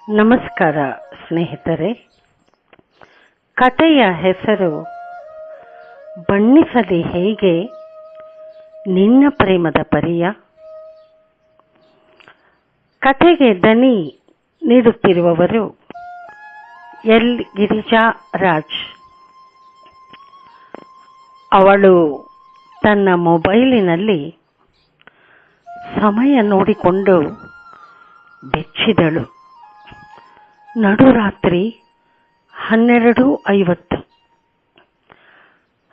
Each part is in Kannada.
ನಮಸ್ಕಾರ ಸ್ನೇಹಿತರೆ. ಕಥೆಯ ಹೆಸರು ಬಣ್ಣಿಸಲಿ ಹೇಗೆ ನಿನ್ನ ಪ್ರೇಮದ ಪರಿಯ. ಕಥೆಗೆ ದನಿ ನೀಡುತ್ತಿರುವವರು ಎಲ್ ಗಿರಿಜಾ ರಾಜ್. ಅವಳು ತನ್ನ ಮೊಬೈಲಿನಲ್ಲಿ ಸಮಯ ನೋಡಿಕೊಂಡು ಬೆಚ್ಚಿದಳು. ನಡುರಾತ್ರಿ 12:50.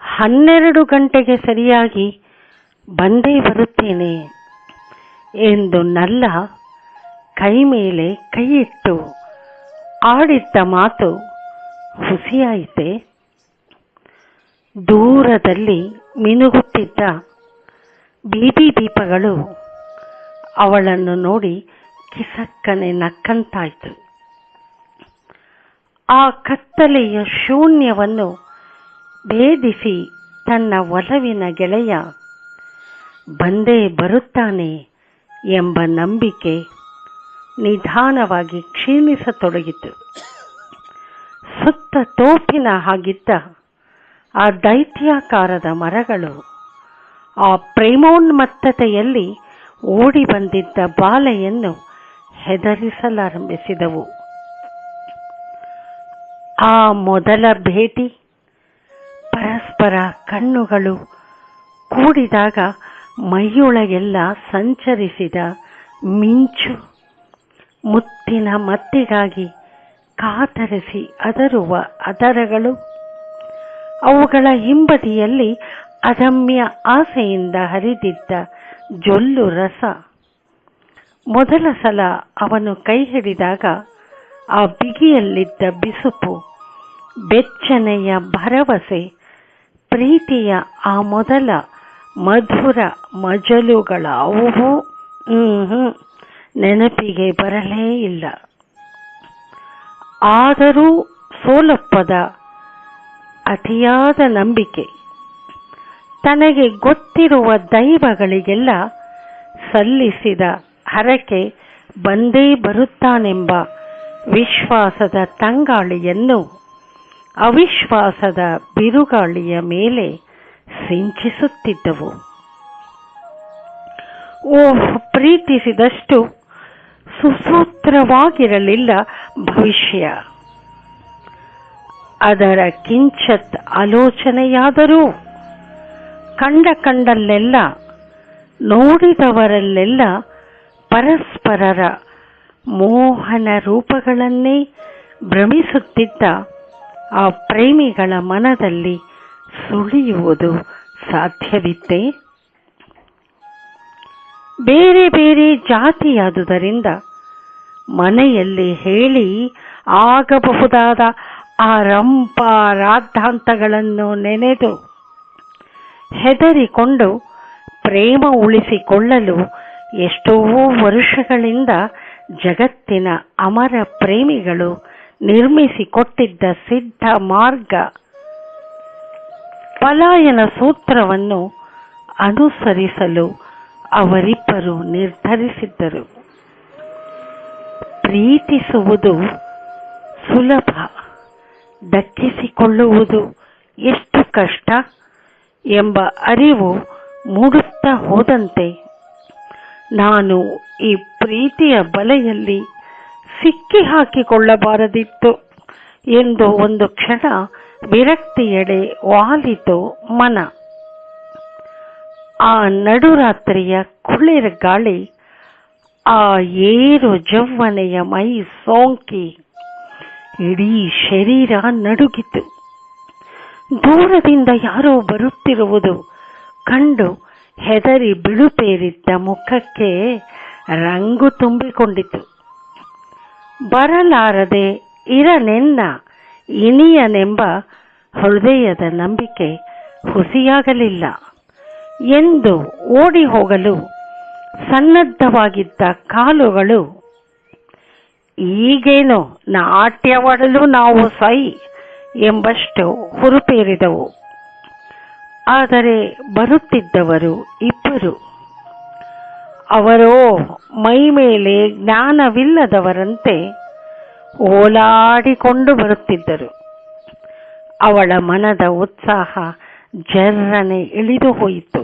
12 ಗಂಟೆಗೆ ಸರಿಯಾಗಿ ಬಂದೇ ಬರುತ್ತೇನೆ ಎಂದು ನಲ್ಲ ಕೈ ಮೇಲೆ ಕೈಯಿಟ್ಟು ಆಡಿದ್ದ ಮಾತು ಹುಸಿಯಾಯಿತೆ. ದೂರದಲ್ಲಿ ಮಿನುಗುತ್ತಿದ್ದ ಬೀದಿ ದೀಪಗಳು ಅವಳನ್ನು ನೋಡಿ ಕಿಸಕ್ಕನೆ ನಕ್ಕಂತಾಯಿತು. ಆ ಕತ್ತಲೆಯ ಶೂನ್ಯವನ್ನು ಭೇದಿಸಿ ತನ್ನ ಒಲವಿನ ಗೆಳೆಯ ಬಂದೇ ಬರುತ್ತಾನೆ ಎಂಬ ನಂಬಿಕೆ ನಿಧಾನವಾಗಿ ಕ್ಷೀಣಿಸತೊಡಗಿತು. ಸುತ್ತ ತೋಪಿನ ಹಾಗಿದ್ದ ಆ ದೈತ್ಯಾಕಾರದ ಮರಗಳು ಆ ಪ್ರೇಮೋನ್ಮತ್ತತೆಯಲ್ಲಿ ಓಡಿ ಬಂದಿದ್ದ ಬಾಲೆಯನ್ನು ಹೆದರಿಸಲಾರಂಭಿಸಿದವು. ಆ ಮೊದಲ ಭೇಟಿ, ಪರಸ್ಪರ ಕಣ್ಣುಗಳು ಕೂಡಿದಾಗ ಮೈಯೊಳಗೆಲ್ಲ ಸಂಚರಿಸಿದ ಮಿಂಚು, ಮುತ್ತಿನ ಮತ್ತಿಗಾಗಿ ಕಾತರಿಸಿ ಅದರುವ ಅದರಗಳು, ಅವುಗಳ ಹಿಂಬದಿಯಲ್ಲಿ ಅದಮ್ಯ ಆಸೆಯಿಂದ ಹರಿದಿದ್ದ ಜೊಲ್ಲು ರಸ. ಮೊದಲ ಸಲ ಅವನು ಕೈ ಹಿಡಿದಾಗ ಆ ಬಿಗಿಯಲ್ಲಿದ್ದ ಬಿಸುಪು, ಬೆಚ್ಚನೆಯ ಭರವಸೆ, ಪ್ರೀತಿಯ ಆ ಮೊದಲ ಮಧುರ ಮಜಲುಗಳ ಅವು ನೆನಪಿಗೆ ಬರಲೇ ಇಲ್ಲ. ಆದರೂ ಸೋಲೊಪ್ಪದ ಅತಿಯಾದ ನಂಬಿಕೆ, ತನಗೆ ಗೊತ್ತಿರುವ ದೈವಗಳಿಗೆಲ್ಲ ಸಲ್ಲಿಸಿದ ಹರಕೆ ಬಂದೇ ಬರುತ್ತಾನೆಂಬ ವಿಶ್ವಾಸದ ತಂಗಾಳಿಯನ್ನು ಅವಿಶ್ವಾಸದ ಬಿರುಗಾಳಿಯ ಮೇಲೆ ಸಿಂಚಿಸುತ್ತಿದ್ದವು. ಪ್ರೀತಿಸಿದಷ್ಟು ಸುಸೂತ್ರವಾಗಿರಲಿಲ್ಲ ಭವಿಷ್ಯ. ಅದರ ಕಿಂಚತ್ ಆಲೋಚನೆಯಾದರೂ ಕಂಡಲ್ಲೆಲ್ಲ, ನೋಡಿದವರಲ್ಲೆಲ್ಲ ಪರಸ್ಪರರ ಮೋಹನ ರೂಪಗಳನ್ನೇ ಭ್ರಮಿಸುತ್ತಿದ್ದ ಆ ಪ್ರೇಮಿಗಳ ಮನದಲ್ಲಿ ಸುಳಿಯುವುದು ಸಾಧ್ಯವಿತ್ತೆ? ಬೇರೆ ಬೇರೆ ಜಾತಿಯಾದುದರಿಂದ ಮನೆಯಲ್ಲಿ ಹೇಳಿ ಆಗಬಹುದಾದ ಆ ರಂಪ ರಾದ್ಧಾಂತಗಳನ್ನು ನೆನೆದು ಹೆದರಿಕೊಂಡು ಪ್ರೇಮ ಉಳಿಸಿಕೊಳ್ಳಲು ಎಷ್ಟೋ ವರ್ಷಗಳಿಂದ ಜಗತ್ತಿನ ಅಮರ ಪ್ರೇಮಿಗಳು ನಿರ್ಮಿಸಿಕೊಟ್ಟಿದ್ದ ಸಿದ್ಧ ಮಾರ್ಗ, ಪಲಾಯನ ಸೂತ್ರವನ್ನು ಅನುಸರಿಸಲು ಅವರಿಬ್ಬರು ನಿರ್ಧರಿಸಿದ್ದರು. ಪ್ರೀತಿಸುವುದು ಸುಲಭ, ದಕ್ಕಿಸಿಕೊಳ್ಳುವುದು ಎಷ್ಟು ಕಷ್ಟ ಎಂಬ ಅರಿವು ಮೂಡುತ್ತಾ ಹೋದಂತೆ ನಾನು ಈ ಪ್ರೀತಿಯ ಬಲೆಯಲ್ಲಿ ಸಿಕ್ಕಿ ಹಾಕಿಕೊಳ್ಳಬಾರದಿತ್ತು ಎಂದು ಒಂದು ಕ್ಷಣ ವಿರಕ್ತಿಯೆಡೆ ವಾಲಿತು ಮನ. ಆ ನಡುರಾತ್ರಿಯ ಕುಳಿರ ಗಾಳಿ ಆ ಏರು ಜವ್ವನೆಯ ಮೈ ಸೋಂಕಿ ಇಡೀ ಶರೀರ ನಡುಗಿತು. ದೂರದಿಂದ ಯಾರೋ ಬರುತ್ತಿರುವುದು ಕಂಡು ಹೆದರಿ ಬಿಳುಪೇರಿದ್ದ ಮುಖಕ್ಕೆ ರಂಗು ತುಂಬಿಕೊಂಡಿತು. ಬರಲಾರದೆ ಇರನೆನ್ನ ಇನಿಯನೆಂಬ ಹೃದಯದ ನಂಬಿಕೆ ಹುಸಿಯಾಗಲಿಲ್ಲ ಎಂದು ಓಡಿ ಹೋಗಲು ಸನ್ನದ್ಧವಾಗಿದ್ದ ಕಾಲುಗಳು ಈಗೇನೋ ನಾಟ್ಯವಾಡಲು ನಾವು ಸೈ ಎಂಬಷ್ಟು ಹುರುಪೇರಿದವು. ಆದರೆ ಬರುತ್ತಿದ್ದವರು ಇಬ್ಬರು. ಅವರೋ ಮೈ ಮೇಲೆ ಜ್ಞಾನವಿಲ್ಲದವರಂತೆ ಓಲಾಡಿಕೊಂಡು ಬರುತ್ತಿದ್ದರು. ಅವಳ ಮನದ ಉತ್ಸಾಹ ಜರ್ರನೆ ಇಳಿದು ಹೋಯಿತು.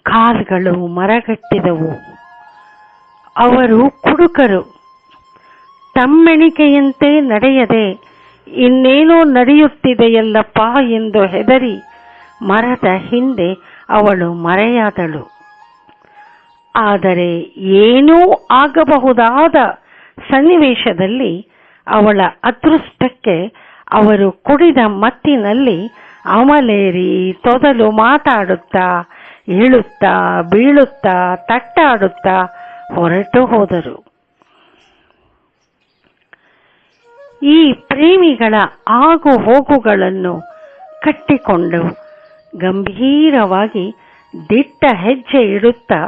ಕಾಲ್ಗಳು ಮರಗಟ್ಟಿದವು. ಅವರು ಕುಡುಕರು. ತಮ್ಮೆಣಿಕೆಯಂತೆ ನಡೆಯದೆ ಇನ್ನೇನೋ ನಡೆಯುತ್ತಿದೆಯಲ್ಲಪ್ಪ ಎಂದು ಹೆದರಿ ಮರದ ಹಿಂದೆ ಅವಳು ಮರೆಯಾದಳು. ಆದರೆ ಏನೂ ಆಗಬಹುದಾದ ಸನ್ನಿವೇಶದಲ್ಲಿ ಅವಳ ಅದೃಷ್ಟಕ್ಕೆ ಅವರು ಕುಡಿದ ಮತ್ತಿನಲ್ಲಿ ಅಮಲೇರಿ ತೊದಲು ಮಾತಾಡುತ್ತಾ, ಏಳುತ್ತಾ ಬೀಳುತ್ತಾ, ತಟ್ಟಾಡುತ್ತಾ ಹೊರಟು ಹೋದರು. ಈ ಪ್ರೇಮಿಗಳ ಆಗು ಹೋಗುಗಳನ್ನು ಕಟ್ಟಿಕೊಂಡು ಗಂಭೀರವಾಗಿ ದಿಟ್ಟ ಹೆಜ್ಜೆ ಇಡುತ್ತಾ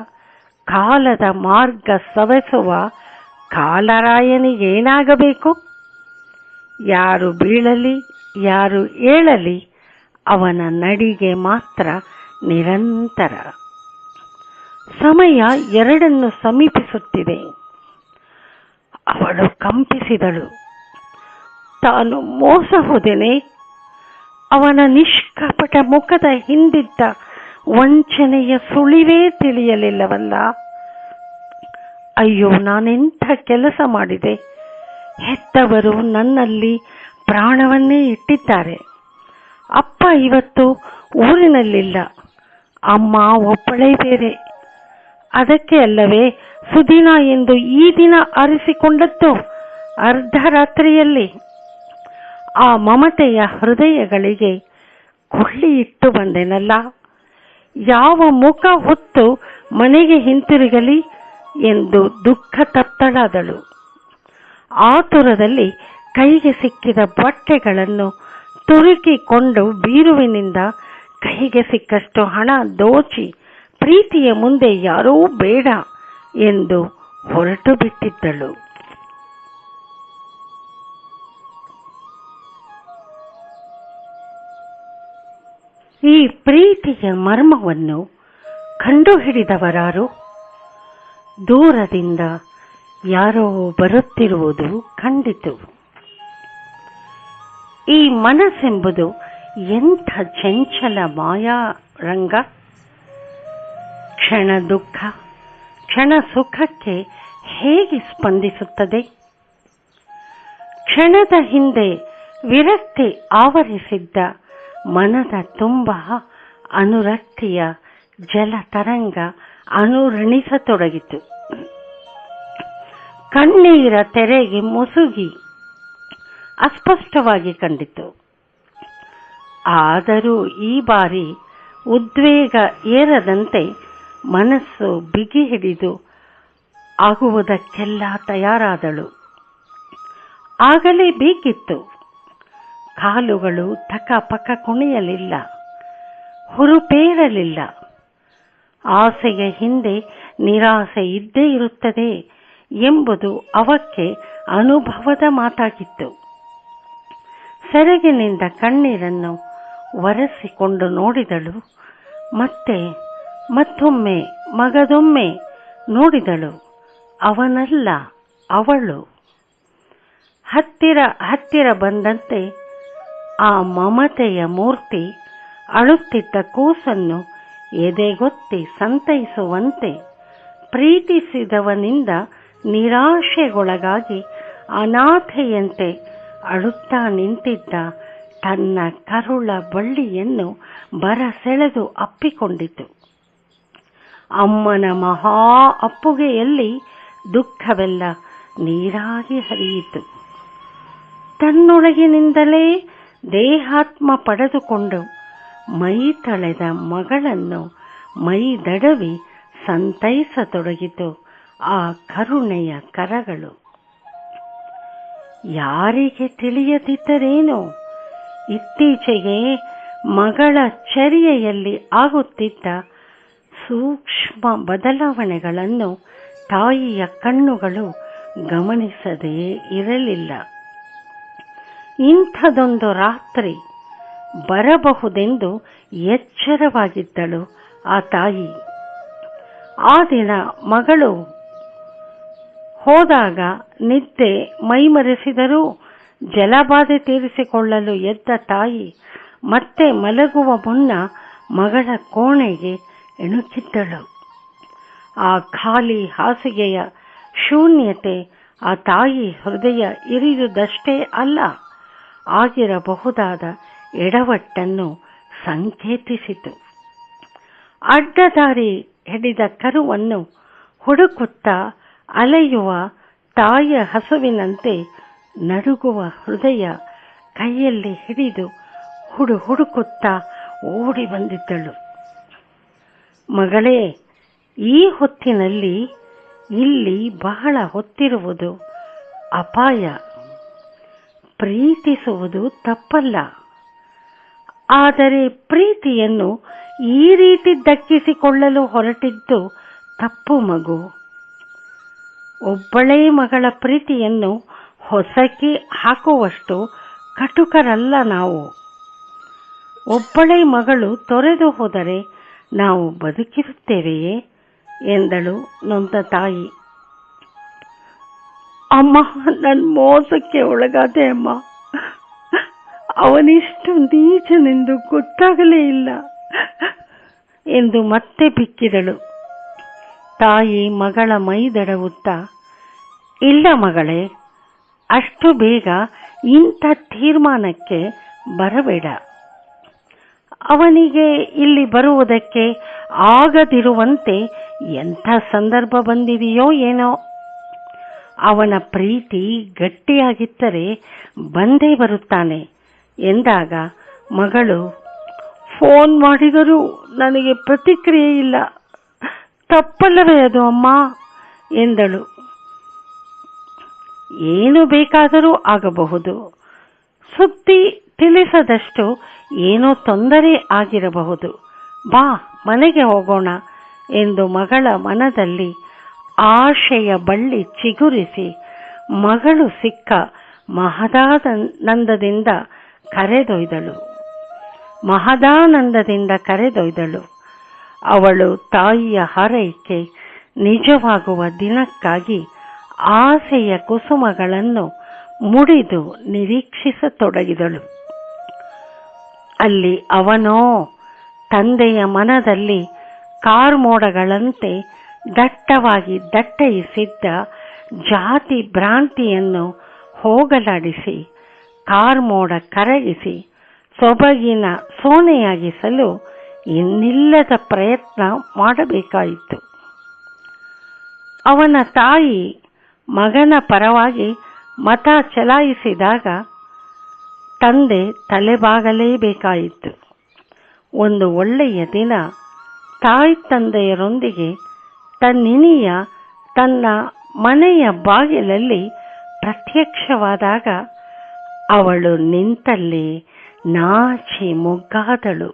ಕಾಲದ ಮಾರ್ಗ ಸವೆಸುವ ಕಾಲರಾಯನಿಗೇನಾಗಬೇಕು? ಯಾರು ಬೀಳಲಿ, ಯಾರು ಏಳಲಿ, ಅವನ ನಡಿಗೆ ಮಾತ್ರ ನಿರಂತರ. ಸಮಯ 2 ಸಮೀಪಿಸುತ್ತಿದೆ. ಅವಳು ಕಂಪಿಸಿದಳು. ತಾನು ಮೋಸ ಹೋದೆನೆ. ಅವನ ನಿಷ್ಕಪಟ ಮುಖದ ಹಿಂದಿದ್ದ ವಂಚನೆಯ ಸುಳಿವೇ ತಿಳಿಯಲಿಲ್ಲವಲ್ಲ. ಅಯ್ಯೋ, ನಾನೆಂಥ ಕೆಲಸ ಮಾಡಿದೆ. ಹೆತ್ತವರು ನನ್ನಲ್ಲಿ ಪ್ರಾಣವನ್ನೇ ಇಟ್ಟಿದ್ದಾರೆ. ಅಪ್ಪ ಇವತ್ತು ಊರಿನಲ್ಲಿಲ್ಲ, ಅಮ್ಮ ಒಬ್ಬಳೇ ಬೇರೆ. ಅದಕ್ಕೆ ಅಲ್ಲವೇ ಸುದಿನ ಎಂದು ಈ ದಿನ ಆರಿಸಿಕೊಂಡದ್ದು ಅರ್ಧರಾತ್ರಿಯಲ್ಲಿ. ಆ ಮಮತೆಯ ಹೃದಯಗಳಿಗೆ ಕೊಳ್ಳಿ ಇಟ್ಟು ಬಂದೆನಲ್ಲ. ಯಾವ ಮುಖ ಹೊತ್ತು ಮನೆಗೆ ಹಿಂತಿರುಗಲಿ ಎಂದು ದುಃಖ ತತ್ತಳಾದಳು. ಆತುರದಲ್ಲಿ ಕೈಗೆ ಸಿಕ್ಕಿದ ಬಟ್ಟೆಗಳನ್ನು ತುರುಕಿಕೊಂಡು ಬೀರುವಿನಿಂದ ಕೈಗೆ ಸಿಕ್ಕಷ್ಟು ಹಣ ದೋಚಿ ಪ್ರೀತಿಯ ಮುಂದೆ ಯಾರೂ ಬೇಡ ಎಂದು ಹೊರಟು ಬಿಟ್ಟಿದ್ದಳು. ಈ ಪ್ರೀತಿಯ ಮರ್ಮವನ್ನು ಕಂಡುಹಿಡಿದವರಾರು? ದೂರದಿಂದ ಯಾರೋ ಬರುತ್ತಿರುವುದು ಕಂಡಿತು. ಈ ಮನಸ್ಸೆಂಬುದು ಎಂಥ ಚಂಚಲ ಮಾಯಾರಂಗ! ಕ್ಷಣ ದುಃಖ, ಕ್ಷಣ ಸುಖಕ್ಕೆ ಹೇಗೆ ಸ್ಪಂದಿಸುತ್ತದೆ? ಕ್ಷಣದ ಹಿಂದೆ ವಿರಕ್ತಿ ಆವರಿಸಿದ್ದ ಮನದ ತುಂಬ ಅನುರಕ್ತಿಯ ಜಲತರಂಗ ಅನುರಣಿಸತೊಡಗಿತು. ಕಣ್ಣೀರ ತೆರೆಗೆ ಮುಸುಗಿ ಅಸ್ಪಷ್ಟವಾಗಿ ಕಂಡಿತು. ಆದರೂ ಈ ಬಾರಿ ಉದ್ವೇಗ ಏರದಂತೆ ಮನಸ್ಸು ಬಿಗಿ ಹಿಡಿದು ಆಗುವುದಕ್ಕೆಲ್ಲ ತಯಾರಾದಳು. ಆಗಲೇ ಬೇಕಿತ್ತು. ಕಾಲುಗಳು ತಕ ಪಕ ಕುಣಿಯಲಿಲ್ಲ, ಹುರುಪೇರಲಿಲ್ಲ. ಆಸೆಯ ಹಿಂದೆ ನಿರಾಸೆ ಇದ್ದೇ ಇರುತ್ತದೆ ಎಂಬುದು ಅವಕ್ಕೆ ಅನುಭವದ ಮಾತಾಗಿತ್ತು. ಸೆರಗಿನಿಂದ ಕಣ್ಣೀರನ್ನು ಒರೆಸಿಕೊಂಡು ನೋಡಿದಳು. ಮತ್ತೊಮ್ಮೆ ಮಗದೊಮ್ಮೆ ನೋಡಿದಳು. ಅವನಲ್ಲ, ಅವಳು. ಹತ್ತಿರ ಬಂದಂತೆ ಆ ಮಮತೆಯ ಮೂರ್ತಿ ಅಳುತ್ತಿದ್ದ ಕೂಸನ್ನು ಎದೆಗೊತ್ತಿ ಸಂತೈಸುವಂತೆ ಪ್ರೀತಿಸಿದವನಿಂದ ನಿರಾಶೆಗೊಳಗಾಗಿ ಅನಾಥೆಯಂತೆ ಅಳುತ್ತಾ ನಿಂತಿದ್ದ ತನ್ನ ಕರುಳ ಬಳ್ಳಿಯನ್ನು ಬರಸೆಳೆದು ಅಪ್ಪಿಕೊಂಡಿತು. ಅಮ್ಮನ ಮಹಾ ಅಪ್ಪುಗೆಯಲ್ಲಿ ದುಃಖವೆಲ್ಲ ನೀರಾಗಿ ಹರಿಯಿತು. ತನ್ನೊಳಗಿನಿಂದಲೇ ದೇಹಾತ್ಮ ಪಡೆದುಕೊಂಡು ಮೈ ತಳೆದ ಮಗಳನ್ನು ಮೈದಡವಿ ಸಂತೈಸತೊಡಗಿತು ಆ ಕರುಣೆಯ ಕರಗಳು. ಯಾರಿಗೆ ತಿಳಿಯದಿದ್ದರೇನು, ಇತ್ತೀಚೆಗೆ ಮಗಳ ಚರ್ಯೆಯಲ್ಲಿ ಆಗುತ್ತಿದ್ದ ಸೂಕ್ಷ್ಮ ಬದಲಾವಣೆಗಳನ್ನು ತಾಯಿಯ ಕಣ್ಣುಗಳು ಗಮನಿಸದೇ ಇರಲಿಲ್ಲ. ಇಂಥದೊಂದು ರಾತ್ರಿ ಬರಬಹುದೆಂದು ಎಚ್ಚರವಾಗಿದ್ದಳು ಆ ತಾಯಿ. ಆ ದಿನ ಮಗಳು ಹೋದಾಗ ನಿದ್ದೆ ಮೈಮರೆಸಿದರೂ ಜಲಬಾಧೆ ತೀರಿಸಿಕೊಳ್ಳಲು ಎದ್ದ ತಾಯಿ ಮತ್ತೆ ಮಲಗುವ ಮುನ್ನ ಮಗಳ ಕೋಣೆಗೆ ಇಣುಕಿದ್ದಳು. ಆ ಖಾಲಿ ಹಾಸಿಗೆಯ ಶೂನ್ಯತೆ ಆ ತಾಯಿ ಹೃದಯ ಇರಿದುದಷ್ಟೇ ಅಲ್ಲ, ಆಗಿರಬಹುದಾದ ಎಡವಟ್ಟನ್ನು ಸಂಕೇತಿಸಿತು. ಅಡ್ಡದಾರಿ ಹಿಡಿದ ಕರುವನ್ನು ಹುಡುಕುತ್ತಾ ಅಲೆಯುವ ತಾಯಿಯ ಹಸುವಿನಂತೆ ನಡುಗುವ ಹೃದಯ ಕೈಯಲ್ಲಿ ಹಿಡಿದು ಹುಡುಕುತ್ತಾ ಓಡಿ ಬಂದಿದ್ದಳು. ಮಗಳೇ, ಈ ಹೊತ್ತಿನಲ್ಲಿ ಇಲ್ಲಿ ಬಹಳ ಹೊತ್ತಿರುವುದು ಅಪಾಯ. ಪ್ರೀತಿಸುವುದು ತಪ್ಪಲ್ಲ, ಆದರೆ ಪ್ರೀತಿಯನ್ನು ಈ ರೀತಿ ದಕ್ಕಿಸಿಕೊಳ್ಳಲು ಹೊರಟಿದ್ದು ತಪ್ಪು ಮಗು. ಒಬ್ಬಳೇ ಮಗಳ ಪ್ರೀತಿಯನ್ನು ಹೊಸಕಿ ಹಾಕುವಷ್ಟು ಕಟುಕರಲ್ಲ ನಾವು. ಒಬ್ಬಳೇ ಮಗಳು ತೊರೆದು ಹೋದರೆ ನಾವು ಬದುಕಿರುತ್ತೇವೆಯೇ ಎಂದಳು ನೊಂದ ತಾಯಿ. ಅಮ್ಮ, ನನ್ನ ಮೋಸಕ್ಕೆ ಒಳಗಾದೆ ಅಮ್ಮ. ಅವನಿಷ್ಟು ನೀಚನೆಂದು ಗೊತ್ತಾಗಲೇ ಇಲ್ಲ ಎಂದು ಮತ್ತೆ ಬಿಕ್ಕಿದಳು. ತಾಯಿ ಮಗಳ ಮೈದಡವುತ್ತಾ, ಇಲ್ಲ ಮಗಳೇ, ಅಷ್ಟು ಬೇಗ ಇಂಥ ತೀರ್ಮಾನಕ್ಕೆ ಬರಬೇಡ. ಅವನಿಗೆ ಇಲ್ಲಿ ಬರುವುದಕ್ಕೆ ಆಗದಿರುವಂತೆ ಎಂಥ ಸಂದರ್ಭ ಬಂದಿದೆಯೋ ಏನೋ. ಅವನ ಪ್ರೀತಿ ಗಟ್ಟಿಯಾಗಿದ್ದರೆ ಬಂದೇ ಬರುತ್ತಾನೆ ಎಂದಾಗ ಮಗಳು, ಫೋನ್ ಮಾಡಿದರೂ ನನಗೆ ಪ್ರತಿಕ್ರಿಯೆ ಇಲ್ಲ, ತಪ್ಪಲ್ಲವೇ ಅದು ಅಮ್ಮ ಎಂದಳು. ಏನು ಬೇಕಾದರೂ ಆಗಬಹುದು, ಸುದ್ದಿ ತಿಳಿಸದಷ್ಟು ಏನೋ ತೊಂದರೆ ಆಗಿರಬಹುದು, ಬಾ ಮನೆಗೆ ಹೋಗೋಣ ಎಂದು ಮಗಳ ಮನದಲ್ಲಿ ಆಶೆಯ ಬಳ್ಳಿ ಚಿಗುರಿಸಿ ಮಗಳು ಸಿಕ್ಕ ಮಹದಾನಂದದಿಂದ ಕರೆದೊಯ್ದಳು. ಅವಳು ತಾಯಿಯ ಹಾರೈಕೆ ನಿಜವಾಗುವ ದಿನಕ್ಕಾಗಿ ಆಸೆಯ ಕುಸುಮಗಳನ್ನು ಮುಡಿದು ನಿರೀಕ್ಷಿಸತೊಡಗಿದಳು. ಅಲ್ಲಿ ಅವನೋ ತಂದೆಯ ಮನದಲ್ಲಿ ಕಾರ್ಮೋಡಗಳಂತೆ ದಟ್ಟವಾಗಿ ದಟ್ಟೈಸಿದ್ದ ಜಾತಿ ಭ್ರಾಂತಿಯನ್ನು ಹೋಗಲಾಡಿಸಿ ಕಾರ್ಮೋಡ ಕರಗಿಸಿ ಸೊಬಗಿನ ಸೋನೆಯಾಗಿಸಲು ಇನ್ನಿಲ್ಲದ ಪ್ರಯತ್ನ ಮಾಡಬೇಕಾಯಿತು. ಅವನ ತಾಯಿ ಮಗನ ಪರವಾಗಿ ಮತ ಚಲಾಯಿಸಿದಾಗ ತಂದೆ ತಲೆಬಾಗಲೇಬೇಕಾಯಿತು. ಒಂದು ಒಳ್ಳೆಯ ದಿನ ತಾಯಿ ತಂದೆಯರೊಂದಿಗೆ ತನ್ನಿನಿಯ ತನ್ನ ಮನೆಯ ಬಾಗಿಲಲ್ಲಿ ಪ್ರತ್ಯಕ್ಷವಾದಾಗ ಅವಳು ನಿಂತಲ್ಲಿ ನಾಚಿ ಮೊಗ್ಗಾದಳು.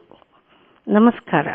ನಮಸ್ಕಾರ.